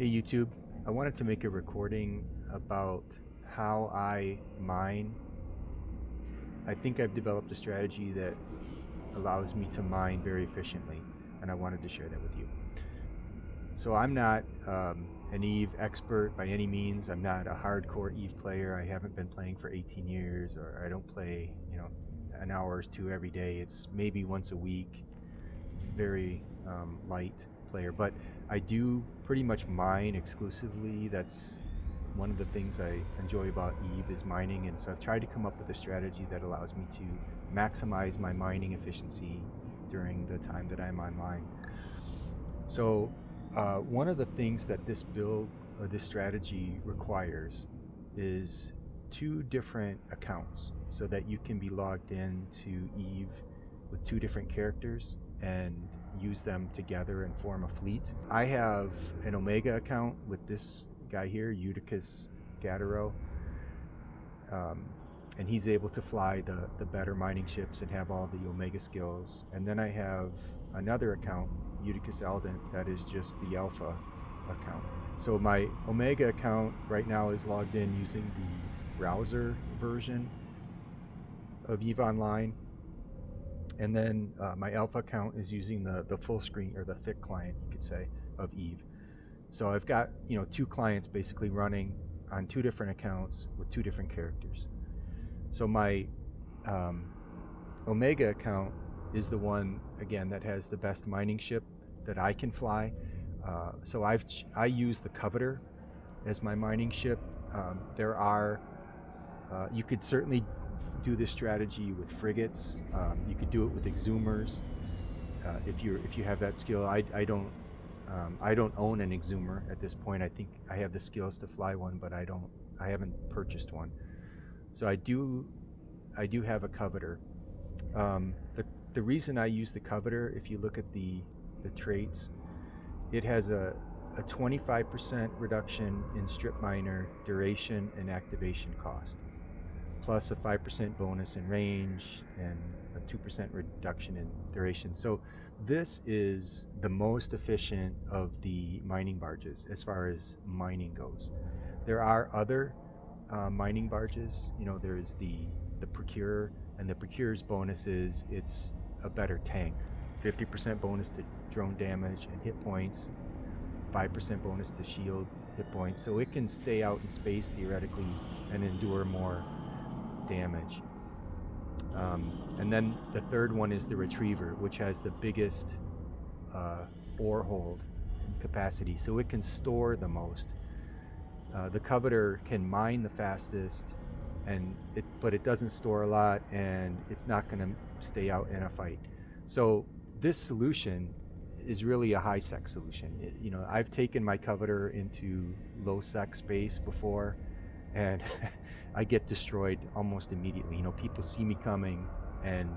Hey YouTube, I wanted to make a recording about how I mine. I think I've developed a strategy that allows me to mine very efficiently, and I wanted to share that with you. So I'm not an Eve expert by any means. I'm not a hardcore Eve player. I haven't been playing for 18 years, or I don't play, an hour or two every day. It's maybe once a week, very light player, but I do pretty much mine exclusively. That's one of the things I enjoy about Eve is mining, and so I've tried to come up with a strategy that allows me to maximize my mining efficiency during the time that I'm online. So one of the things that this build or this strategy requires is two different accounts so that you can be logged into Eve with two different characters and use them together and form a fleet. I have an Omega account with this guy here, Eutychus Gatero, and he's able to fly the better mining ships and have all the Omega skills. And then I have another account, Eutychus Eldent, that is just the Alpha account. So my Omega account right now is logged in using the browser version of EVE Online. And then my Alpha account is using the full screen, or the thick client, you could say, of Eve. So I've got two clients basically running on two different accounts with two different characters. So my Omega account is the one, again, that has the best mining ship that I can fly. So I use the Coveter as my mining ship. There are you could certainly do this strategy with frigates. You could do it with exhumers if you have that skill. I don't own an exhumer at this point. I think I have the skills to fly one, but I haven't purchased one. So I do have a Coveter. The reason I use the Coveter, if you look at the traits, it has a 25% reduction in strip miner duration and activation cost, plus a 5% bonus in range and a 2% reduction in duration. So this is the most efficient of the mining barges as far as mining goes. There are other mining barges. There's the Procurer, and the Procurer's bonus is it's a better tank. 50% bonus to drone damage and hit points, 5% bonus to shield hit points. So it can stay out in space theoretically and endure more damage. And then the third one is the Retriever, which has the biggest ore hold capacity, so it can store the most. The Coveter can mine the fastest, but it doesn't store a lot, and it's not going to stay out in a fight. So this solution is really a high sec solution. I've taken my Coveter into low sec space before, and I get destroyed almost immediately. People see me coming, and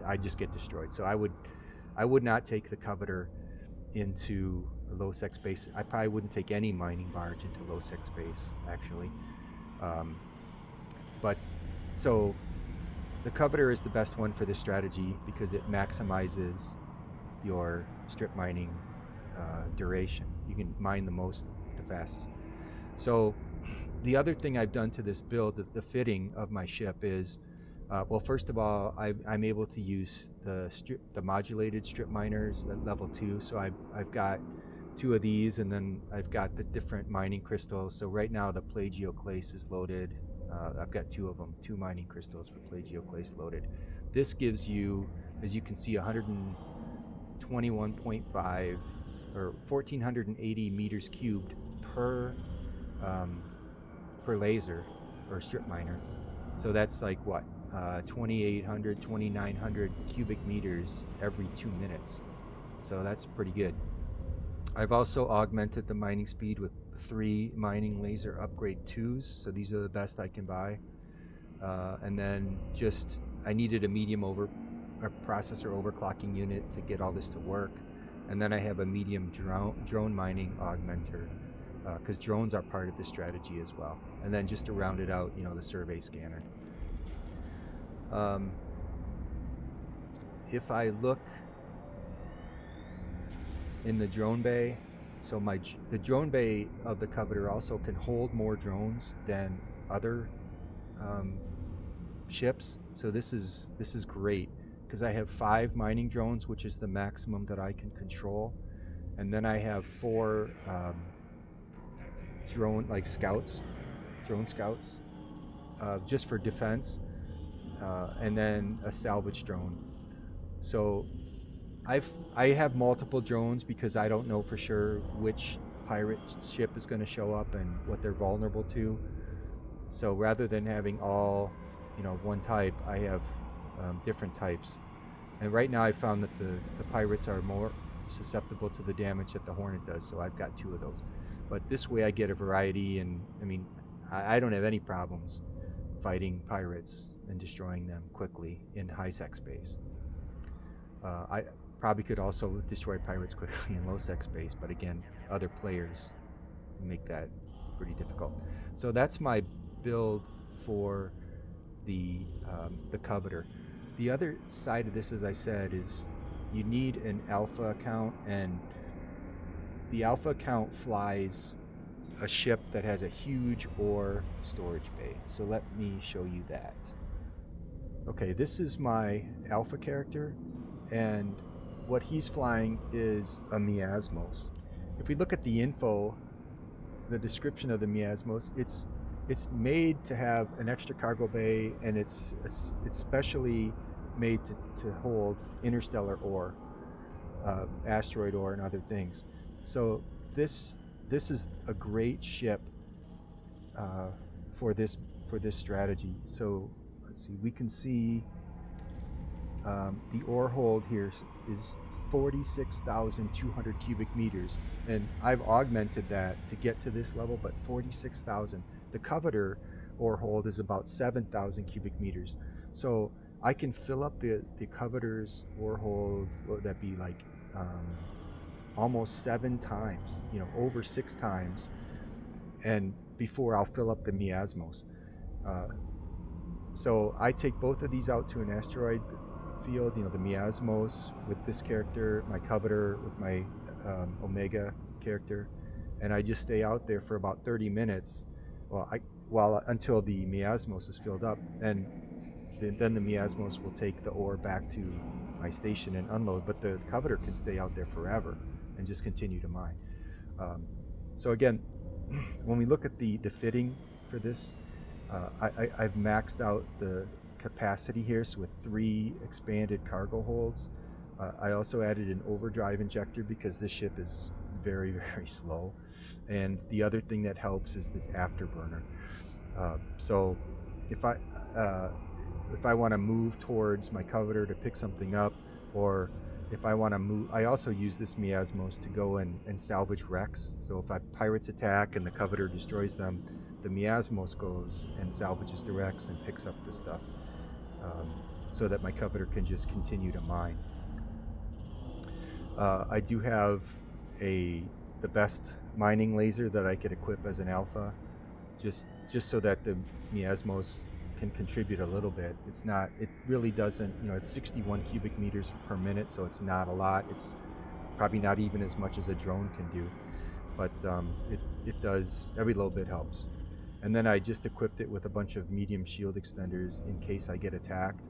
I just get destroyed. So I would not take the Coveter into a low sec space. I probably wouldn't take any mining barge into low sec space, actually. But so the Coveter is the best one for this strategy because it maximizes your strip mining duration. You can mine the most, the fastest. So the other thing I've done to this build, the fitting of my ship is, well, first of all, I'm able to use the modulated strip miners at level 2. So I've got 2 of these, and then I've got the different mining crystals. So right now the plagioclase is loaded. I've got 2 of them, 2 mining crystals for plagioclase loaded. This gives you, as you can see, 121.5 or 1480 meters cubed per laser or strip miner. So that's like what, 2800, 2900 cubic meters every 2 minutes. So that's pretty good. I've also augmented the mining speed with 3 mining laser upgrade 2s. So these are the best I can buy. And then I needed a medium processor overclocking unit to get all this to work. And then I have a medium drone mining augmenter, because drones are part of the strategy as well. And then just to round it out, the survey scanner. If I look in the drone bay, So the drone bay of the Covetor also can hold more drones than other um, ships. So this is great because I have 5 mining drones, which is the maximum that I can control, and then I have 4 drone like scouts, drone scouts, just for defense, and then a salvage drone. So I have multiple drones because I don't know for sure which pirate ship is going to show up and what they're vulnerable to. So rather than having all, one type, I have different types. And right now I found that the pirates are more susceptible to the damage that the Hornet does, so I've got 2 of those. But this way I get a variety, and I mean, I don't have any problems fighting pirates and destroying them quickly in high sec space. I probably could also destroy pirates quickly in low sec space, but again, other players make that pretty difficult. So that's my build for the Covetor. The other side of this, as I said, is you need an alpha account, and the alpha account flies a ship that has a huge ore storage bay. So let me show you that. Okay, this is my alpha character, and what he's flying is a Miasmos. If we look at the info, the description of the Miasmos, it's made to have an extra cargo bay, and it's specially made to hold interstellar ore, asteroid ore, and other things. So this is a great ship uh, for this strategy. So let's see, we can see the ore hold here is 46,200 cubic meters, and I've augmented that to get to this level, but 46,000. The Covetor ore hold is about 7,000 cubic meters. So I can fill up the Covetor's ore hold, what would that be, like almost 7 times, over 6 times, and before I'll fill up the Miasmos. Uh, so I take both of these out to an asteroid field, the Miasmos with this character, my Covetor with my Omega character, and I just stay out there for about 30 minutes until the Miasmos is filled up, and then the Miasmos will take the ore back to my station and unload, but the Covetor can stay out there forever and just continue to mine. So again, when we look at the fitting for this, I've maxed out the capacity here, so with 3 expanded cargo holds. I also added an overdrive injector because this ship is very, very slow. And the other thing that helps is this afterburner. So if I want to move towards my Covetor to pick something up, or if I want to move, I also use this Miasmos to go and salvage wrecks. So if pirates attack and the Covetor destroys them, the Miasmos goes and salvages the wrecks and picks up the stuff, so that my Covetor can just continue to mine. I do have the best mining laser that I could equip as an alpha, just so that the Miasmos can contribute a little bit. It really doesn't, it's 61 cubic meters per minute, so it's not a lot. It's probably not even as much as a drone can do, but it does, every little bit helps. And then I just equipped it with a bunch of medium shield extenders in case I get attacked.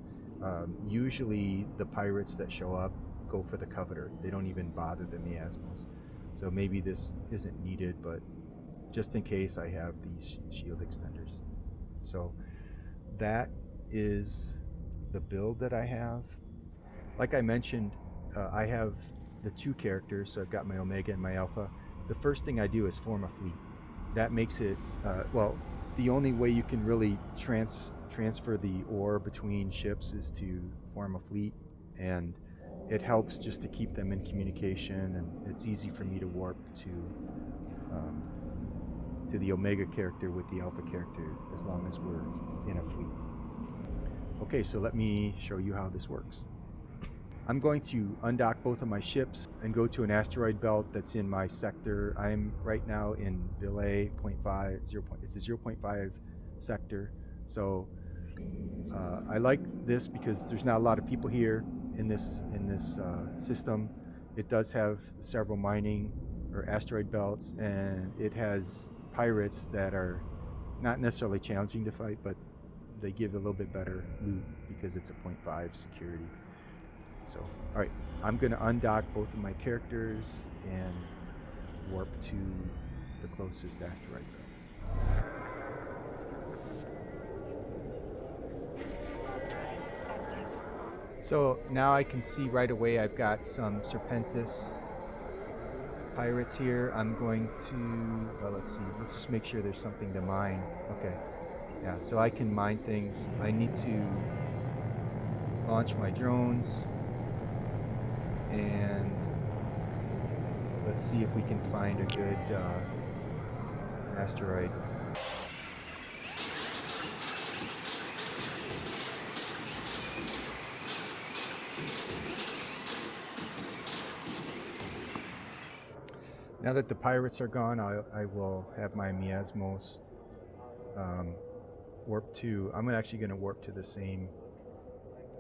Usually the pirates that show up go for the Covetor. They don't even bother the Miasmos. So maybe this isn't needed, but just in case, I have these shield extenders. So that is the build that I have. Like I mentioned, I have the 2 characters, so I've got my Omega and my Alpha. The first thing I do is form a fleet. That makes it, the only way you can really transfer the ore between ships is to form a fleet, and it helps just to keep them in communication, and it's easy for me to warp to the Omega character with the Alpha character as long as we're in a fleet. Okay, so let me show you how this works. I'm going to undock both of my ships and go to an asteroid belt that's in my sector. I'm right now in Billet 0.5, it's a 0.5 sector. So I like this because there's not a lot of people here in this system. It does have several mining or asteroid belts, and it has pirates that are not necessarily challenging to fight, but they give a little bit better loot because it's a 0.5 security. So, all right, I'm going to undock both of my characters and warp to the closest asteroid belt. So now I can see right away I've got some Serpentis pirates here. I'm going to, well, let's see, let's just make sure there's something to mine. Okay, yeah, so I can mine things. I need to launch my drones, and let's see if we can find a good asteroid. Now that the pirates are gone, I will have my Miasmos warp to, I'm actually going to warp to the same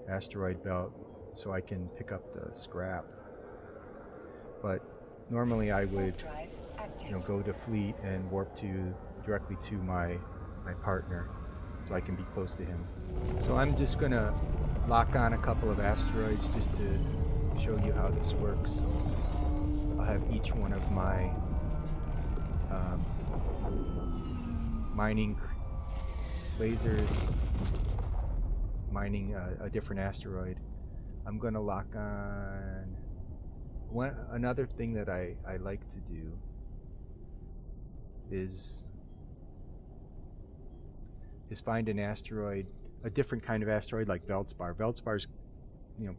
asteroid belt so I can pick up the scrap. But normally I would go to fleet and warp directly to my partner so I can be close to him. So I'm just going to lock on a couple of asteroids just to show you how this works. I'll have each one of my mining lasers mining a different asteroid. I'm going to lock on another thing that I like to do is find an asteroid, a different kind of asteroid like Veldspar. Veldspar's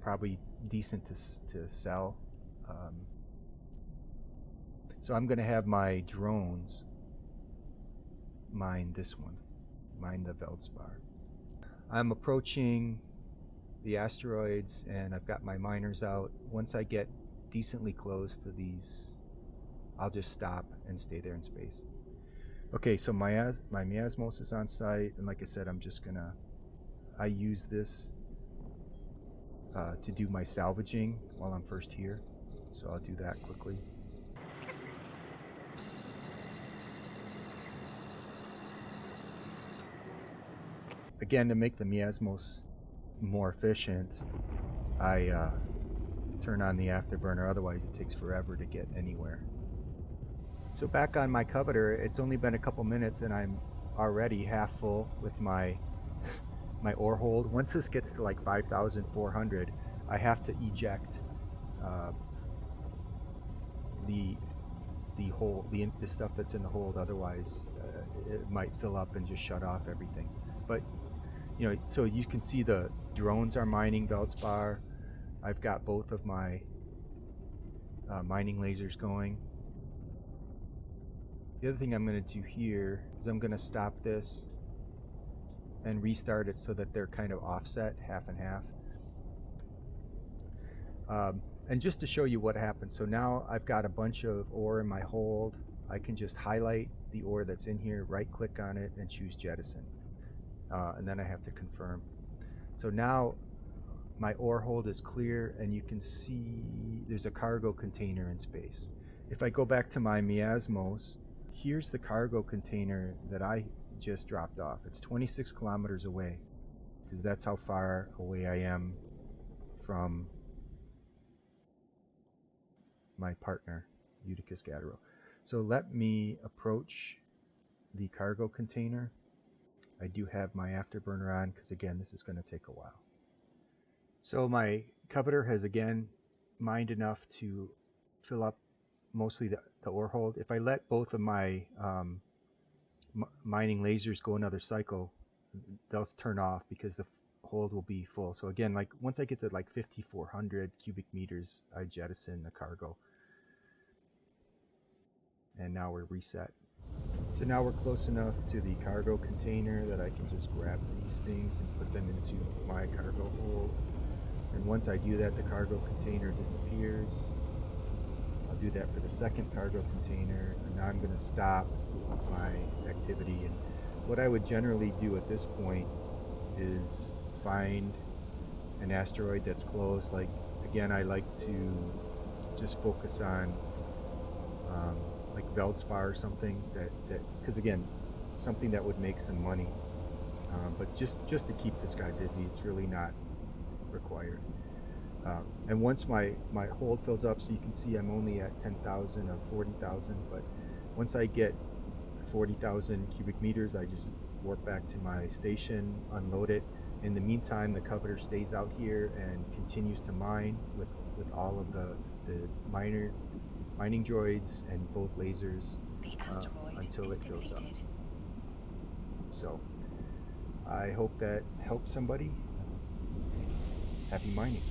probably decent to sell. So I'm going to have my drones mine this one, mine the Veldspar. I'm approaching the asteroids and I've got my miners out. Once I get decently close to these, I'll just stop and stay there in space. Okay, so my Miasmos is on site, and like I said, I use this to do my salvaging while I'm first here, so I'll do that quickly. Again, to make the Miasmos more efficient, I turn on the afterburner, otherwise it takes forever to get anywhere. So back on my coveter, it's only been a couple minutes and I'm already half full with my ore hold. Once this gets to like 5,400, I have to eject the stuff that's in the hold, otherwise it might fill up and just shut off everything. But so you can see the drones are mining Veldspar. I've got both of my mining lasers going. The other thing I'm going to do here is I'm going to stop this and restart it so that they're kind of offset, half and half. And just to show you what happens, so now I've got a bunch of ore in my hold. I can just highlight the ore that's in here, right click on it, and choose jettison. And then I have to confirm. So now my ore hold is clear, and you can see there's a cargo container in space. If I go back to my Miasmos, here's the cargo container that I just dropped off. It's 26 kilometers away, because that's how far away I am from my partner, Utica Scatero. So let me approach the cargo container. I do have my afterburner on because, again, this is going to take a while. So my coveter has again mined enough to fill up mostly the ore hold. If I let both of my mining lasers go another cycle, they'll turn off because the hold will be full. So again, like once I get to like 5,400 cubic meters, I jettison the cargo. And now we're reset. So now we're close enough to the cargo container that I can just grab these things and put them into my cargo hold. And once I do that, the cargo container disappears. I'll do that for the second cargo container, and now I'm going to stop my activity. And what I would generally do at this point is find an asteroid that's close. Like, again, I like to just focus on like Veldspar or something that because again, something that would make some money, but just to keep this guy busy, it's really not required. And once my hold fills up, so you can see I'm only at 10,000 of 40,000, but once I get 40,000 cubic meters, I just warp back to my station, unload it. In the meantime, the coveter stays out here and continues to mine with all of the mining droids and both lasers The asteroid until is it fills up. depleted. So I hope that helps somebody. Happy mining.